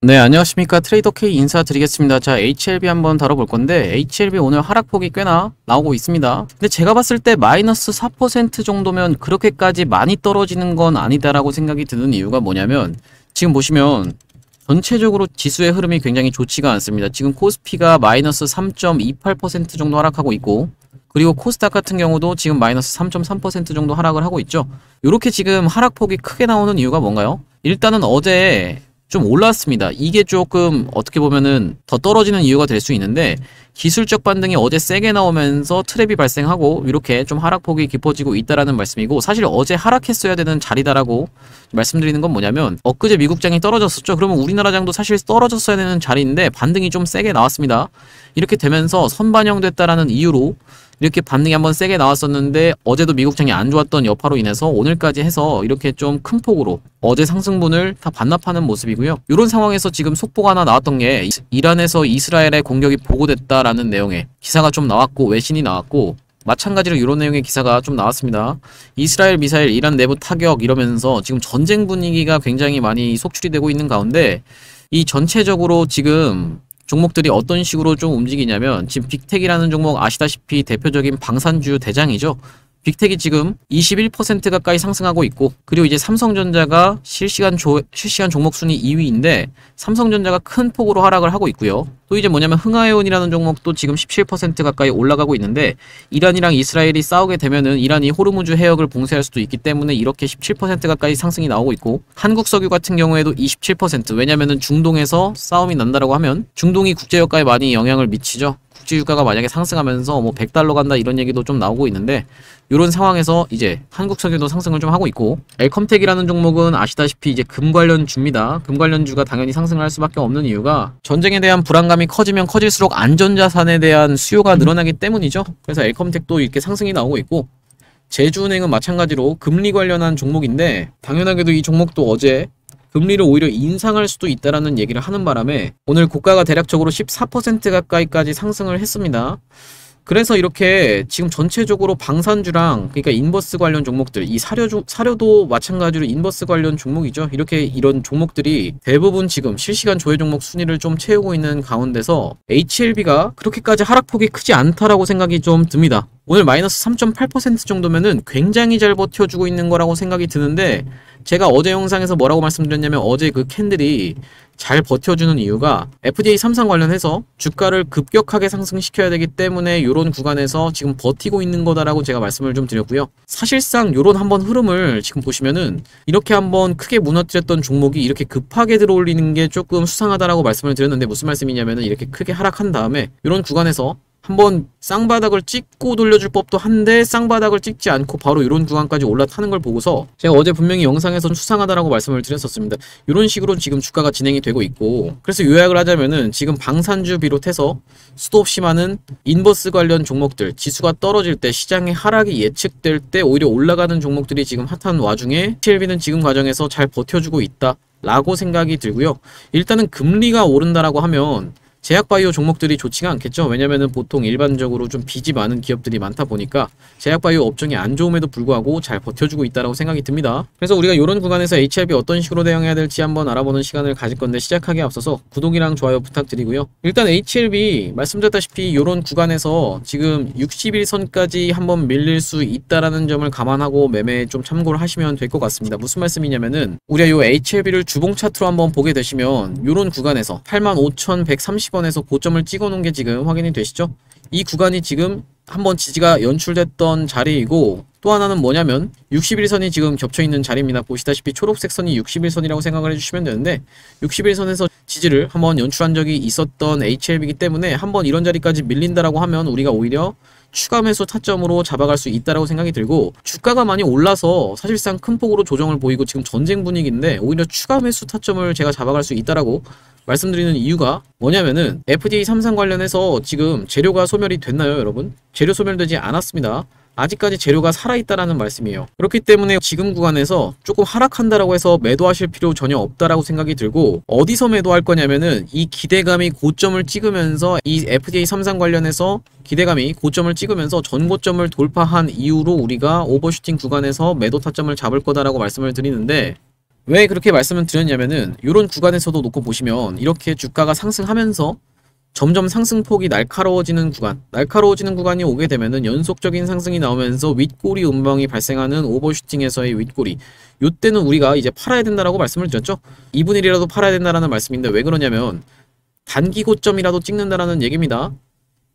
네, 안녕하십니까. 트레이더 K 인사드리겠습니다. 자, HLB 한번 다뤄볼 건데, HLB 오늘 하락폭이 꽤나 나오고 있습니다. 근데 제가 봤을 때 마이너스 4% 정도면 그렇게까지 많이 떨어지는 건 아니다라고 생각이 드는 이유가 뭐냐면, 지금 보시면 전체적으로 지수의 흐름이 굉장히 좋지가 않습니다. 지금 코스피가 마이너스 3.28% 정도 하락하고 있고, 그리고 코스닥 같은 경우도 지금 마이너스 3.3% 정도 하락을 하고 있죠. 이렇게 지금 하락폭이 크게 나오는 이유가 뭔가요? 일단은 어제 좀 올랐습니다. 이게 조금 어떻게 보면은 더 떨어지는 이유가 될 수 있는데, 기술적 반등이 어제 세게 나오면서 트랩이 발생하고 이렇게 좀 하락폭이 깊어지고 있다라는 말씀이고, 사실 어제 하락했어야 되는 자리다라고 말씀드리는 건 뭐냐면, 엊그제 미국장이 떨어졌었죠. 그러면 우리나라 장도 사실 떨어졌어야 되는 자리인데 반등이 좀 세게 나왔습니다. 이렇게 되면서 선반영됐다라는 이유로 이렇게 반등이 한번 세게 나왔었는데, 어제도 미국장이 안 좋았던 여파로 인해서 오늘까지 해서 이렇게 좀 큰 폭으로 어제 상승분을 다 반납하는 모습이고요. 이런 상황에서 지금 속보가 하나 나왔던 게, 이란에서 이스라엘의 공격이 보고됐다라는 내용의 기사가 좀 나왔고, 외신이 나왔고, 마찬가지로 이런 내용의 기사가 좀 나왔습니다. 이스라엘 미사일 이란 내부 타격 이러면서 지금 전쟁 분위기가 굉장히 많이 속출이 되고 있는 가운데, 이 전체적으로 지금 종목들이 어떤 식으로 좀 움직이냐면, 지금 빅텍이라는 종목 아시다시피 대표적인 방산주 대장이죠. 빅텍이 지금 21% 가까이 상승하고 있고, 그리고 이제 삼성전자가 실시간 종목 순위 2위인데 삼성전자가 큰 폭으로 하락을 하고 있고요. 또 이제 뭐냐면 흥하해온이라는 종목도 지금 17% 가까이 올라가고 있는데, 이란이랑 이스라엘이 싸우게 되면은 이란이 호르무즈 해역을 봉쇄할 수도 있기 때문에 이렇게 17% 가까이 상승이 나오고 있고, 한국석유 같은 경우에도 27%, 왜냐면은 중동에서 싸움이 난다라고 하면 중동이 국제유가에 많이 영향을 미치죠. 국제유가가 만약에 상승하면서 뭐 100달러 간다 이런 얘기도 좀 나오고 있는데, 이런 상황에서 이제 한국석유도 상승을 좀 하고 있고, 엘컴텍이라는 종목은 아시다시피 이제 금 관련주입니다. 금 관련주가 당연히 상승을 할 수밖에 없는 이유가, 전쟁에 대한 불안감이 커지면 커질수록 안전자산에 대한 수요가 늘어나기 때문이죠. 그래서 엘컴텍도 이렇게 상승이 나오고 있고, 제주은행은 마찬가지로 금리 관련한 종목인데, 당연하게도 이 종목도 어제 금리를 오히려 인상할 수도 있다라는 얘기를 하는 바람에 오늘 고가가 대략적으로 14% 가까이까지 상승을 했습니다. 그래서 이렇게 지금 전체적으로 방산주랑, 그러니까 인버스 관련 종목들, 이 사료도 마찬가지로 인버스 관련 종목이죠. 이렇게 이런 종목들이 대부분 지금 실시간 조회 종목 순위를 좀 채우고 있는 가운데서 HLB가 그렇게까지 하락폭이 크지 않다라고 생각이 좀 듭니다. 오늘 마이너스 3.8% 정도면은 굉장히 잘 버텨주고 있는 거라고 생각이 드는데, 제가 어제 영상에서 뭐라고 말씀드렸냐면, 어제 그 캔들이 잘 버텨주는 이유가 FDA 3상 관련해서 주가를 급격하게 상승시켜야 되기 때문에 이런 구간에서 지금 버티고 있는 거다라고 제가 말씀을 좀 드렸고요. 사실상 이런 한번 흐름을 지금 보시면은, 이렇게 한번 크게 무너뜨렸던 종목이 이렇게 급하게 들어올리는 게 조금 수상하다라고 말씀을 드렸는데, 무슨 말씀이냐면은, 이렇게 크게 하락한 다음에 이런 구간에서 한번 쌍바닥을 찍고 돌려줄 법도 한데, 쌍바닥을 찍지 않고 바로 이런 구간까지 올라타는 걸 보고서 제가 어제 분명히 영상에서 수상하다라고 말씀을 드렸었습니다. 이런 식으로 지금 주가가 진행이 되고 있고, 그래서 요약을 하자면은 지금 방산주 비롯해서 수도 없이 많은 인버스 관련 종목들, 지수가 떨어질 때, 시장의 하락이 예측될 때 오히려 올라가는 종목들이 지금 핫한 와중에 HLB는 지금 과정에서 잘 버텨주고 있다 라고 생각이 들고요. 일단은 금리가 오른다라고 하면 제약바이오 종목들이 좋지가 않겠죠. 왜냐면은 보통 일반적으로 좀 빚이 많은 기업들이 많다 보니까 제약바이오 업종이 안 좋음에도 불구하고 잘 버텨주고 있다라고 생각이 듭니다. 그래서 우리가 이런 구간에서 HLB 어떤 식으로 대응해야 될지 한번 알아보는 시간을 가질 건데, 시작하기에 앞서서 구독이랑 좋아요 부탁드리고요. 일단 HLB 말씀드렸다시피 이런 구간에서 지금 61선까지 한번 밀릴 수 있다라는 점을 감안하고 매매에 좀 참고를 하시면 될 것 같습니다. 무슨 말씀이냐면은, 우리가 이 HLB를 주봉 차트로 한번 보게 되시면 이런 구간에서 85,130원 에서 고점을 찍어 놓은 게 지금 확인이 되시죠? 이 구간이 지금 한번 지지가 연출됐던 자리이고, 또 하나는 뭐냐면 61선이 지금 겹쳐있는 자리입니다. 보시다시피 초록색 선이 61선이라고 생각을 해주시면 되는데, 61선에서 지지를 한번 연출한 적이 있었던 HLB이기 때문에 한번 이런 자리까지 밀린다라고 하면 우리가 오히려 추가 매수 타점으로 잡아갈 수 있다라고 생각이 들고, 주가가 많이 올라서 사실상 큰 폭으로 조정을 보이고 지금 전쟁 분위기인데, 오히려 추가 매수 타점을 제가 잡아갈 수 있다라고 말씀드리는 이유가 뭐냐면은, FDA 3상 관련해서 지금 재료가 소멸이 됐나요, 여러분? 재료 소멸되지 않았습니다. 아직까지 재료가 살아있다라는 말씀이에요. 그렇기 때문에 지금 구간에서 조금 하락한다라고 해서 매도하실 필요 전혀 없다라고 생각이 들고, 어디서 매도할 거냐면은 이 기대감이 고점을 찍으면서, 이 FDA 3상 관련해서 기대감이 고점을 찍으면서 전고점을 돌파한 이후로 우리가 오버슈팅 구간에서 매도 타점을 잡을 거다라고 말씀을 드리는데, 왜 그렇게 말씀을 드렸냐면은 이런 구간에서도 놓고 보시면 이렇게 주가가 상승하면서 점점 상승폭이 날카로워지는 구간이 오게 되면은 연속적인 상승이 나오면서 윗꼬리 운봉이 발생하는 오버슈팅에서의 윗꼬리, 요때는 우리가 이제 팔아야 된다라고 말씀을 드렸죠. 2분의 1이라도 팔아야 된다라는 말씀인데 왜 그러냐면 단기 고점이라도 찍는다라는 얘기입니다.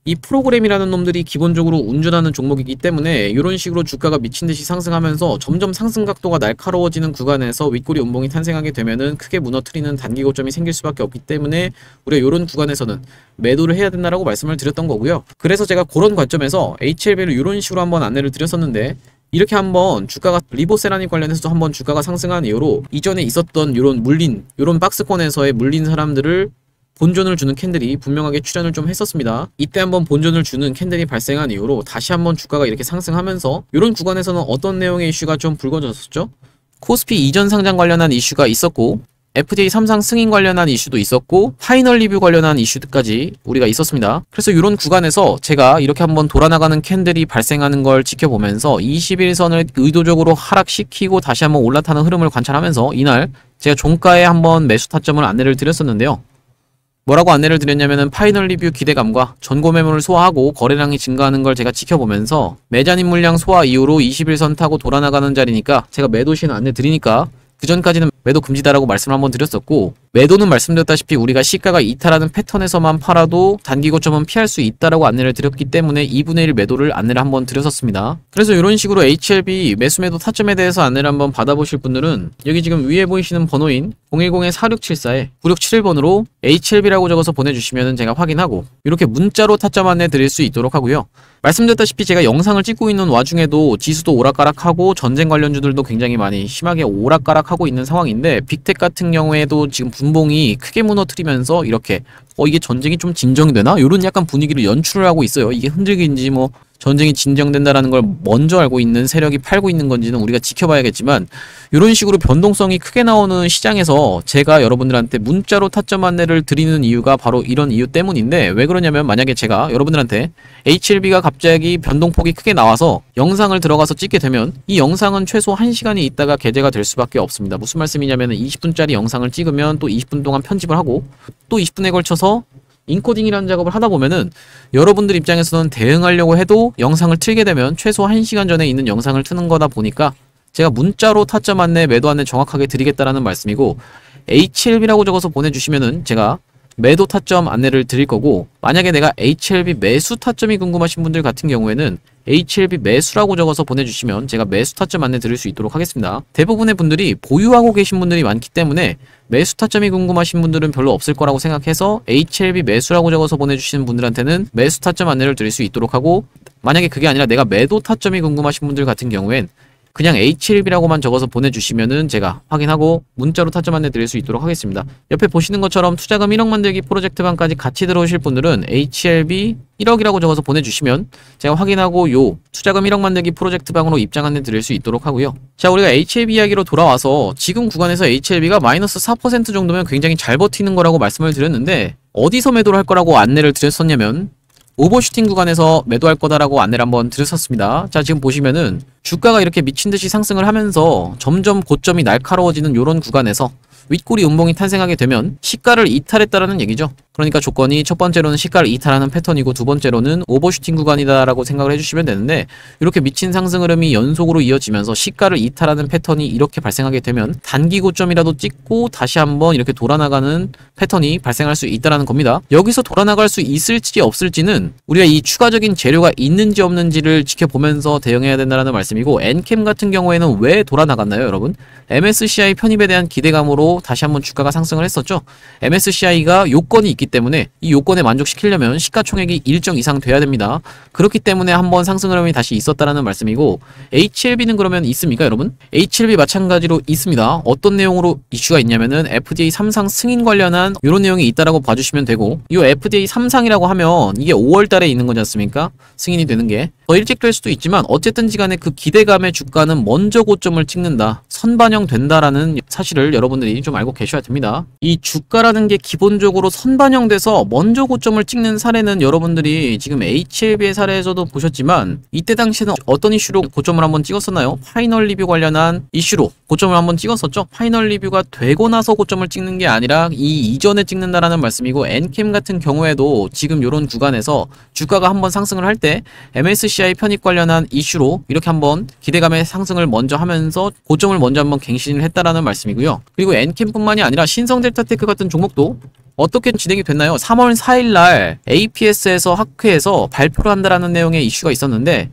이 프로그램이라는 놈들이 기본적으로 운전하는 종목이기 때문에 이런 식으로 주가가 미친듯이 상승하면서 점점 상승 각도가 날카로워지는 구간에서 윗꼬리 운봉이 탄생하게 되면은 크게 무너뜨리는 단기 고점이 생길 수밖에 없기 때문에 우리가 이런 구간에서는 매도를 해야 된다라고 말씀을 드렸던 거고요. 그래서 제가 그런 관점에서 HLB를 이런 식으로 한번 안내를 드렸었는데, 이렇게 한번 주가가 리보세라닉 관련해서도 한번 주가가 상승한 이후로 이전에 있었던 이런 박스권에서의 물린 사람들을 본전을 주는 캔들이 분명하게 출현을 좀 했었습니다. 이때 한번 본전을 주는 캔들이 발생한 이후로 다시 한번 주가가 이렇게 상승하면서 이런 구간에서는 어떤 내용의 이슈가 좀 불거졌었죠? 코스피 이전 상장 관련한 이슈가 있었고, FDA 3상 승인 관련한 이슈도 있었고, 파이널 리뷰 관련한 이슈까지 우리가 있었습니다. 그래서 이런 구간에서 제가 이렇게 한번 돌아나가는 캔들이 발생하는 걸 지켜보면서 21선을 의도적으로 하락시키고 다시 한번 올라타는 흐름을 관찰하면서 이날 제가 종가에 한번 매수 타점을 안내를 드렸었는데요. 뭐라고 안내를 드렸냐면은 파이널 리뷰 기대감과 전고 매물을 소화하고 거래량이 증가하는 걸 제가 지켜보면서 매자님 물량 소화 이후로 21선 타고 돌아나가는 자리니까 제가 매도 시는 안내 드리니까 그 전까지는 매도 금지다라고 말씀을 한번 드렸었고, 매도는 말씀드렸다시피 우리가 시가가 이탈하는 패턴에서만 팔아도 단기 고점은 피할 수 있다라고 안내를 드렸기 때문에 2분의 1 매도를 안내를 한번 드렸었습니다. 그래서 이런 식으로 HLB 매수 매도 타점에 대해서 안내를 한번 받아보실 분들은 여기 지금 위에 보이시는 번호인 010-4674-9671번으로 HLB라고 적어서 보내주시면 제가 확인하고 이렇게 문자로 타점 안내 드릴 수 있도록 하고요. 말씀드렸다시피 제가 영상을 찍고 있는 와중에도 지수도 오락가락하고 전쟁 관련주들도 굉장히 많이 심하게 오락가락하고 있는 상황인데, 빅텍 같은 경우에도 지금 분봉이 크게 무너뜨리면서 이렇게 이게 전쟁이 좀 진정이 되나? 이런 약간 분위기를 연출을 하고 있어요. 이게 흔들기인지 뭐 전쟁이 진정된다라는 걸 먼저 알고 있는 세력이 팔고 있는 건지는 우리가 지켜봐야겠지만, 이런 식으로 변동성이 크게 나오는 시장에서 제가 여러분들한테 문자로 타점 안내를 드리는 이유가 바로 이런 이유 때문인데, 왜 그러냐면 만약에 제가 여러분들한테 HLB가 갑자기 변동폭이 크게 나와서 영상을 들어가서 찍게 되면 이 영상은 최소 1시간이 있다가 게재가 될 수밖에 없습니다. 무슨 말씀이냐면 20분짜리 영상을 찍으면 또 20분 동안 편집을 하고 또 20분에 걸쳐서 인코딩이라는 작업을 하다 보면은 여러분들 입장에서는 대응하려고 해도 영상을 틀게 되면 최소 1시간 전에 있는 영상을 트는 거다 보니까 제가 문자로 타점 안내, 매도 안내 정확하게 드리겠다라는 말씀이고, HLB라고 적어서 보내주시면은 제가 매도 타점 안내를 드릴 거고, 만약에 내가 HLB 매수 타점이 궁금하신 분들 같은 경우에는 HLB 매수라고 적어서 보내주시면 제가 매수 타점 안내 드릴 수 있도록 하겠습니다. 대부분의 분들이 보유하고 계신 분들이 많기 때문에 매수 타점이 궁금하신 분들은 별로 없을 거라고 생각해서 HLB 매수라고 적어서 보내주시는 분들한테는 매수 타점 안내를 드릴 수 있도록 하고, 만약에 그게 아니라 내가 매도 타점이 궁금하신 분들 같은 경우엔 그냥 HLB라고만 적어서 보내주시면은 제가 확인하고 문자로 타점 안내 드릴 수 있도록 하겠습니다. 옆에 보시는 것처럼 투자금 1억 만들기 프로젝트방까지 같이 들어오실 분들은 HLB 1억이라고 적어서 보내주시면 제가 확인하고 요 투자금 1억 만들기 프로젝트방으로 입장 안내 드릴 수 있도록 하고요. 자, 우리가 HLB 이야기로 돌아와서 지금 구간에서 HLB가 마이너스 4% 정도면 굉장히 잘 버티는 거라고 말씀을 드렸는데, 어디서 매도를 할 거라고 안내를 드렸었냐면 오버슈팅 구간에서 매도할 거다라고 안내를 한번 드렸었습니다. 자, 지금 보시면은 주가가 이렇게 미친듯이 상승을 하면서 점점 고점이 날카로워지는 이런 구간에서 윗꼬리 음봉이 탄생하게 되면 시가를 이탈했다라는 얘기죠. 그러니까 조건이 첫 번째로는 시가를 이탈하는 패턴이고 두 번째로는 오버슈팅 구간이다라고 생각을 해주시면 되는데, 이렇게 미친 상승 흐름이 연속으로 이어지면서 시가를 이탈하는 패턴이 이렇게 발생하게 되면 단기 고점이라도 찍고 다시 한번 이렇게 돌아나가는 패턴이 발생할 수 있다는 겁니다. 여기서 돌아나갈 수 있을지 없을지는 우리가 이 추가적인 재료가 있는지 없는지를 지켜보면서 대응해야 된다는 말씀이고, 엔캠 같은 경우에는 왜 돌아나갔나요, 여러분? MSCI 편입에 대한 기대감으로 다시 한번 주가가 상승을 했었죠. MSCI가 요건이 있기 때문에 이 요건에 만족시키려면 시가총액이 일정 이상 돼야 됩니다. 그렇기 때문에 한번 상승 흐름이 다시 있었다라는 말씀이고, HLB는 그러면 있습니까, 여러분? HLB 마찬가지로 있습니다. 어떤 내용으로 이슈가 있냐면은 FDA 3상 승인 관련한 이런 내용이 있다라고 봐주시면 되고, 이 FDA 3상이라고 하면 이게 5월 달에 있는 거지 않습니까? 승인이 되는 게 더 일찍 될 수도 있지만 어쨌든지 간에 그 기대감의 주가는 먼저 고점을 찍는다, 선반영 된다라는 사실을 여러분들이 좀 알고 계셔야 됩니다. 이 주가라는 게 기본적으로 선반영 선반영돼서 먼저 고점을 찍는 사례는 여러분들이 지금 HLB의 사례에서도 보셨지만 이때 당시에는 어떤 이슈로 고점을 한번 찍었었나요? 파이널 리뷰 관련한 이슈로 고점을 한번 찍었었죠. 파이널 리뷰가 되고 나서 고점을 찍는 게 아니라 이 이전에 찍는다라는 말씀이고, 엔캠 같은 경우에도 지금 이런 구간에서 주가가 한번 상승을 할 때 MSCI 편입 관련한 이슈로 이렇게 한번 기대감의 상승을 먼저 하면서 고점을 먼저 한번 갱신을 했다라는 말씀이고요. 그리고 엔캠뿐만이 아니라 신성델타테크 같은 종목도 어떻게 진행이 됐나요? 3월 4일날 APS에서 학회에서 발표를 한다라는 내용의 이슈가 있었는데,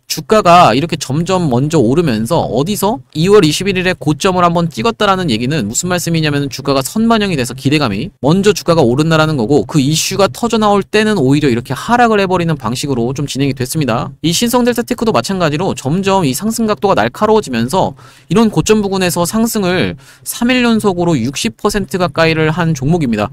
주가가 이렇게 점점 먼저 오르면서 어디서 2월 21일에 고점을 한번 찍었다라는 얘기는 무슨 말씀이냐면, 주가가 선반영이 돼서 기대감이 먼저 주가가 오른다라는 거고, 그 이슈가 터져 나올 때는 오히려 이렇게 하락을 해버리는 방식으로 좀 진행이 됐습니다. 이 신성델타테크도 마찬가지로 점점 이 상승 각도가 날카로워지면서 이런 고점 부근에서 상승을 3일 연속으로 60% 가까이를 한 종목입니다.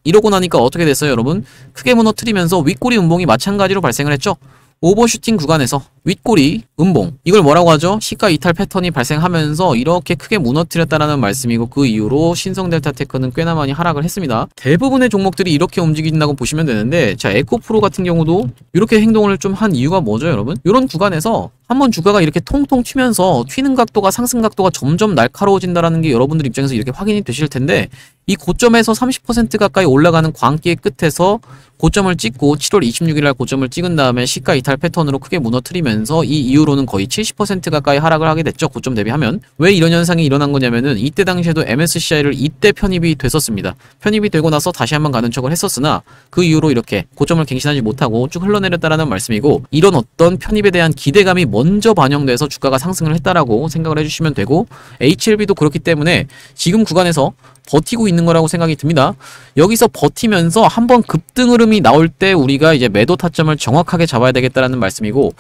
이러고 나니까 어떻게 됐어요, 여러분? 크게 무너뜨리면서 윗꼬리 음봉이 마찬가지로 발생을 했죠. 오버슈팅 구간에서 윗꼬리 음봉, 이걸 뭐라고 하죠? 시가 이탈 패턴이 발생하면서 이렇게 크게 무너뜨렸다라는 말씀이고, 그 이후로 신성델타테크는 꽤나 많이 하락을 했습니다. 대부분의 종목들이 이렇게 움직인다고 보시면 되는데, 자, 에코프로 같은 경우도 이렇게 행동을 좀 한 이유가 뭐죠, 여러분? 이런 구간에서 한번 주가가 이렇게 통통 튀면서 튀는 각도가, 상승 각도가 점점 날카로워진다라는 게 여러분들 입장에서 이렇게 확인이 되실 텐데, 이 고점에서 30% 가까이 올라가는 광기의 끝에서 고점을 찍고 7월 26일 날 고점을 찍은 다음에 시가 이탈 패턴으로 크게 무너뜨리면서 이 이후로는 거의 70% 가까이 하락을 하게 됐죠. 고점 대비하면. 왜 이런 현상이 일어난 거냐면은, 이때 당시에도 MSCI를 이때 편입이 됐었습니다. 편입이 되고 나서 다시 한번 가는 척을 했었으나 그 이후로 이렇게 고점을 갱신하지 못하고 쭉 흘러내렸다라는 말씀이고, 이런 어떤 편입에 대한 기대감이 먼저 반영돼서 주가가 상승을 했다라고 생각을 해주시면 되고, HLB도 그렇기 때문에 지금 구간에서 버티고 있는 거라고 생각이 듭니다. 여기서 버티면서 한번 급등 흐름이 나올 때 우리가 이제 매도 타점을 정확하게 잡아야 되겠다라는 말씀이고,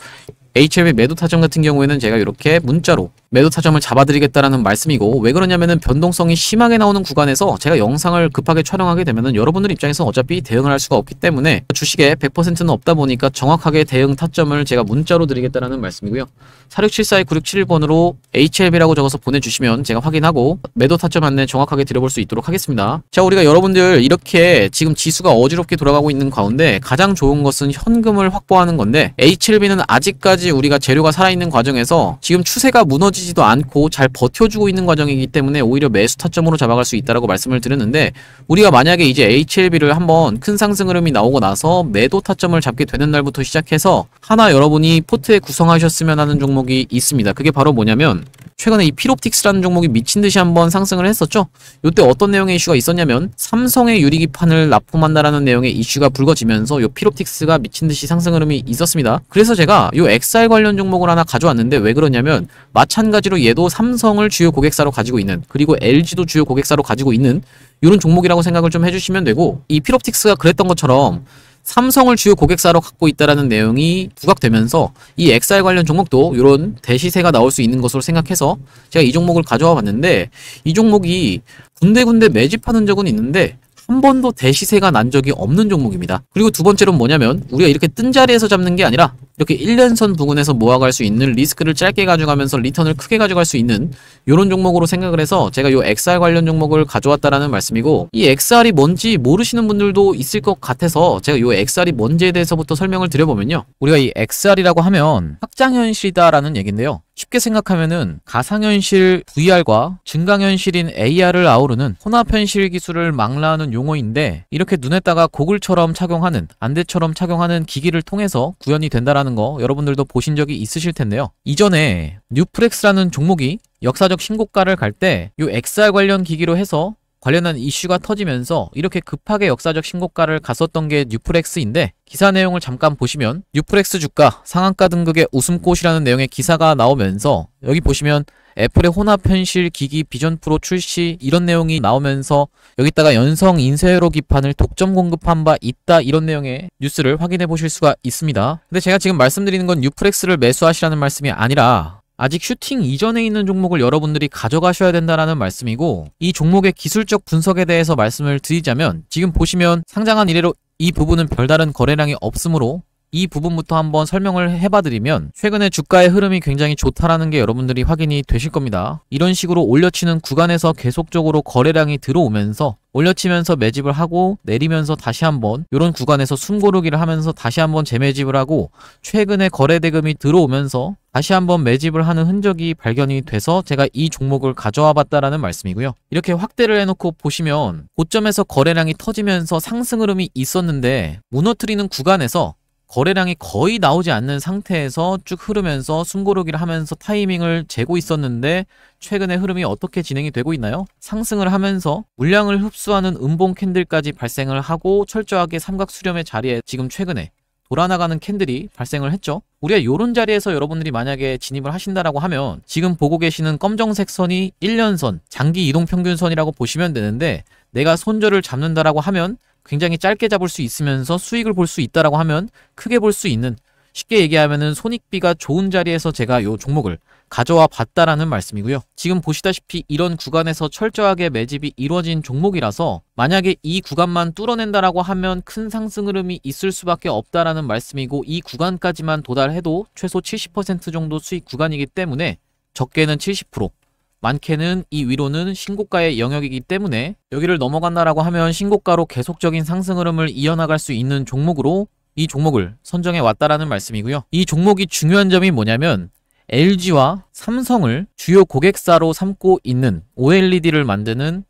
HLB 매도 타점 같은 경우에는 제가 이렇게 문자로 매도 타점을 잡아드리겠다라는 말씀이고, 왜 그러냐면은 변동성이 심하게 나오는 구간에서 제가 영상을 급하게 촬영하게 되면은 여러분들 입장에서 어차피 대응을 할 수가 없기 때문에 주식에 100%는 없다 보니까 정확하게 대응 타점을 제가 문자로 드리겠다라는 말씀이고요. 4674-9671번으로 HLB라고 적어서 보내주시면 제가 확인하고 매도 타점 안내 정확하게 드려볼 수 있도록 하겠습니다. 자, 우리가 여러분들 이렇게 지금 지수가 어지럽게 돌아가고 있는 가운데 가장 좋은 것은 현금을 확보하는 건데, HLB는 아직까지 우리가 재료가 살아있는 과정에서 지금 추세가 무너지지도 않고 잘 버텨주고 있는 과정이기 때문에 오히려 매수 타점으로 잡아갈 수 있다라고 말씀을 드렸는데, 우리가 만약에 이제 HLB를 한번 큰 상승 흐름이 나오고 나서 매도 타점을 잡게 되는 날부터 시작해서 하나 여러분이 포트에 구성하셨으면 하는 종목이 있습니다. 그게 바로 뭐냐면, 최근에 이 필옵틱스라는 종목이 미친듯이 한번 상승을 했었죠. 이때 어떤 내용의 이슈가 있었냐면, 삼성의 유리기판을 납품한다라는 내용의 이슈가 불거지면서 이 필옵틱스가 미친듯이 상승 흐름이 있었습니다. 그래서 제가 이 XR 관련 종목을 하나 가져왔는데, 왜 그러냐면 마찬가지로 얘도 삼성을 주요 고객사로 가지고 있는, 그리고 LG도 주요 고객사로 가지고 있는 이런 종목이라고 생각을 좀 해주시면 되고, 이 필옵틱스가 그랬던 것처럼 삼성을 주요 고객사로 갖고 있다라는 내용이 부각되면서 이 XR 관련 종목도 이런 대시세가 나올 수 있는 것으로 생각해서 제가 이 종목을 가져와 봤는데, 이 종목이 군데군데 매집하는 적은 있는데 한 번도 대시세가 난 적이 없는 종목입니다. 그리고 두 번째로는 뭐냐면, 우리가 이렇게 뜬 자리에서 잡는 게 아니라 이렇게 1년선 부근에서 모아갈 수 있는, 리스크를 짧게 가져가면서 리턴을 크게 가져갈 수 있는 이런 종목으로 생각을 해서 제가 이 XR 관련 종목을 가져왔다라는 말씀이고, 이 XR이 뭔지 모르시는 분들도 있을 것 같아서 제가 이 XR이 뭔지에 대해서부터 설명을 드려보면요, 우리가 이 XR이라고 하면 확장현실이다라는 얘기인데요, 쉽게 생각하면은 가상현실 VR과 증강현실인 AR을 아우르는 혼합현실 기술을 망라하는 용어인데, 이렇게 눈에다가 고글처럼 착용하는, 안대처럼 착용하는 기기를 통해서 구현이 된다라는 거 여러분들도 보신 적이 있으실 텐데요. 이전에 뉴프렉스라는 종목이 역사적 신고가를 갈 때 이 XR 관련 기기로 해서 관련한 이슈가 터지면서 이렇게 급하게 역사적 신고가를 갔었던 게 뉴프렉스인데, 기사 내용을 잠깐 보시면 뉴프렉스 주가 상한가 등극의 웃음꽃이라는 내용의 기사가 나오면서, 여기 보시면 애플의 혼합현실 기기 비전 프로 출시 이런 내용이 나오면서 여기다가 연성 인쇄회로 기판을 독점 공급한 바 있다, 이런 내용의 뉴스를 확인해 보실 수가 있습니다. 근데 제가 지금 말씀드리는 건 뉴프렉스를 매수하시라는 말씀이 아니라 아직 슈팅 이전에 있는 종목을 여러분들이 가져가셔야 된다라는 말씀이고, 이 종목의 기술적 분석에 대해서 말씀을 드리자면, 지금 보시면 상장한 이래로 이 부분은 별다른 거래량이 없으므로 이 부분부터 한번 설명을 해봐드리면 최근에 주가의 흐름이 굉장히 좋다라는 게 여러분들이 확인이 되실 겁니다. 이런 식으로 올려치는 구간에서 계속적으로 거래량이 들어오면서 올려치면서 매집을 하고 내리면서 다시 한번 이런 구간에서 숨고르기를 하면서 다시 한번 재매집을 하고 최근에 거래 대금이 들어오면서 다시 한번 매집을 하는 흔적이 발견이 돼서 제가 이 종목을 가져와 봤다라는 말씀이고요. 이렇게 확대를 해놓고 보시면 고점에서 거래량이 터지면서 상승 흐름이 있었는데 무너뜨리는 구간에서 거래량이 거의 나오지 않는 상태에서 쭉 흐르면서 숨고르기를 하면서 타이밍을 재고 있었는데 최근에 흐름이 어떻게 진행이 되고 있나요? 상승을 하면서 물량을 흡수하는 음봉 캔들까지 발생을 하고 철저하게 삼각 수렴의 자리에 지금 최근에 돌아나가는 캔들이 발생을 했죠. 우리가 요런 자리에서 여러분들이 만약에 진입을 하신다라고 하면 지금 보고 계시는 검정색 선이 1년선, 장기 이동평균선이라고 보시면 되는데 내가 손절을 잡는다라고 하면 굉장히 짧게 잡을 수 있으면서 수익을 볼 수 있다라고 하면 크게 볼 수 있는, 쉽게 얘기하면은 손익비가 좋은 자리에서 제가 요 종목을 가져와 봤다라는 말씀이고요. 지금 보시다시피 이런 구간에서 철저하게 매집이 이루어진 종목이라서 만약에 이 구간만 뚫어낸다라고 하면 큰 상승 흐름이 있을 수밖에 없다라는 말씀이고 이 구간까지만 도달해도 최소 70% 정도 수익 구간이기 때문에 적게는 70%, 많게는 이 위로는 신고가의 영역이기 때문에 여기를 넘어간다라고 하면 신고가로 계속적인 상승 흐름을 이어나갈 수 있는 종목으로 이 종목을 선정해 왔다라는 말씀이고요. 이 종목이 중요한 점이 뭐냐면 LG와 삼성을 주요 고객사로 삼고 있는 OLED를 만드는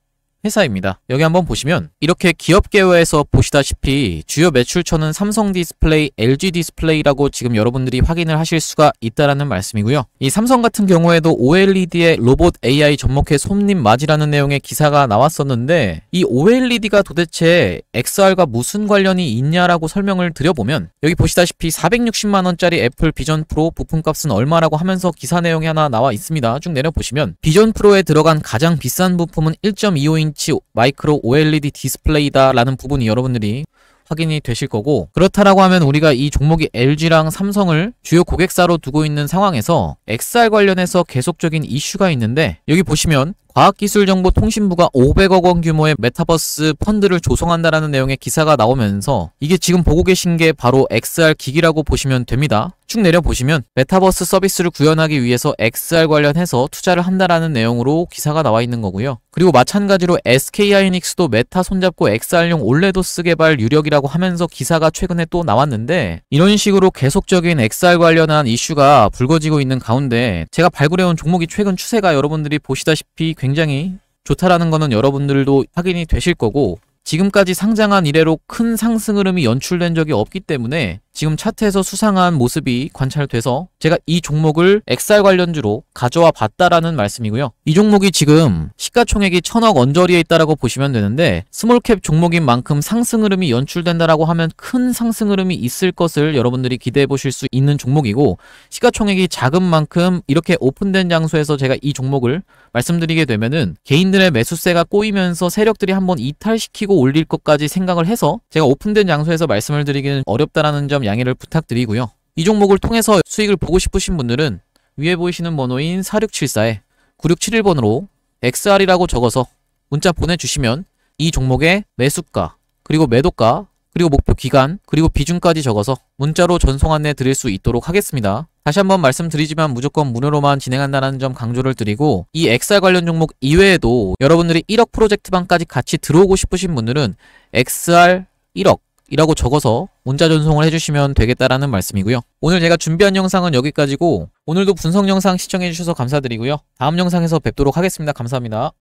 회사입니다. 여기 한번 보시면 이렇게 기업계열에서 보시다시피 주요 매출처는 삼성 디스플레이, LG 디스플레이라고 지금 여러분들이 확인을 하실 수가 있다라는 말씀이고요. 이 삼성 같은 경우에도 OLED의 로봇 AI 접목해 손님 맞이라는 내용의 기사가 나왔었는데 이 OLED가 도대체 XR과 무슨 관련이 있냐라고 설명을 드려보면 여기 보시다시피 460만원짜리 애플 비전 프로 부품값은 얼마라고 하면서 기사 내용이 하나 나와 있습니다. 쭉 내려보시면 비전 프로에 들어간 가장 비싼 부품은 1.25인치 마이크로 OLED 디스플레이다 라는 부분이 여러분들이 확인이 되실 거고, 그렇다라고 하면 우리가 이 종목이 LG랑 삼성을 주요 고객사로 두고 있는 상황에서 XR 관련해서 계속적인 이슈가 있는데 여기 보시면 과학기술정보통신부가 500억 원 규모의 메타버스 펀드를 조성한다라는 내용의 기사가 나오면서 이게 지금 보고 계신 게 바로 XR 기기라고 보시면 됩니다. 쭉 내려보시면 메타버스 서비스를 구현하기 위해서 XR 관련해서 투자를 한다라는 내용으로 기사가 나와 있는 거고요. 그리고 마찬가지로 SK하이닉스도 메타 손잡고 XR용 올레도스 개발 유력이라고 하면서 기사가 최근에 또 나왔는데 이런 식으로 계속적인 XR 관련한 이슈가 불거지고 있는 가운데 제가 발굴해온 종목이 최근 추세가 여러분들이 보시다시피 굉장히 좋다라는 거는 여러분들도 확인이 되실 거고, 지금까지 상장한 이래로 큰 상승 흐름이 연출된 적이 없기 때문에 지금 차트에서 수상한 모습이 관찰돼서 제가 이 종목을 XR 관련주로 가져와 봤다라는 말씀이고요. 이 종목이 지금 시가총액이 1000억 언저리에 있다라고 보시면 되는데 스몰캡 종목인 만큼 상승 흐름이 연출된다라고 하면 큰 상승 흐름이 있을 것을 여러분들이 기대해 보실 수 있는 종목이고, 시가총액이 작은 만큼 이렇게 오픈된 장소에서 제가 이 종목을 말씀드리게 되면은 개인들의 매수세가 꼬이면서 세력들이 한번 이탈시키고 올릴 것까지 생각을 해서 제가 오픈된 장소에서 말씀을 드리기는 어렵다라는 점 양해를 부탁드리고요. 이 종목을 통해서 수익을 보고 싶으신 분들은 위에 보이시는 번호인 4674에 9671번으로 XR이라고 적어서 문자 보내주시면 이 종목의 매수가, 그리고 매도가, 그리고 목표 기간, 그리고 비중까지 적어서 문자로 전송 안내 드릴 수 있도록 하겠습니다. 다시 한번 말씀드리지만 무조건 무료로만 진행한다는 점 강조를 드리고, 이 XR 관련 종목 이외에도 여러분들이 1억 프로젝트방까지 같이 들어오고 싶으신 분들은 XR 1억 이라고 적어서 문자 전송을 해주시면 되겠다라는 말씀이고요. 오늘 제가 준비한 영상은 여기까지고 오늘도 분석 영상 시청해주셔서 감사드리고요. 다음 영상에서 뵙도록 하겠습니다. 감사합니다.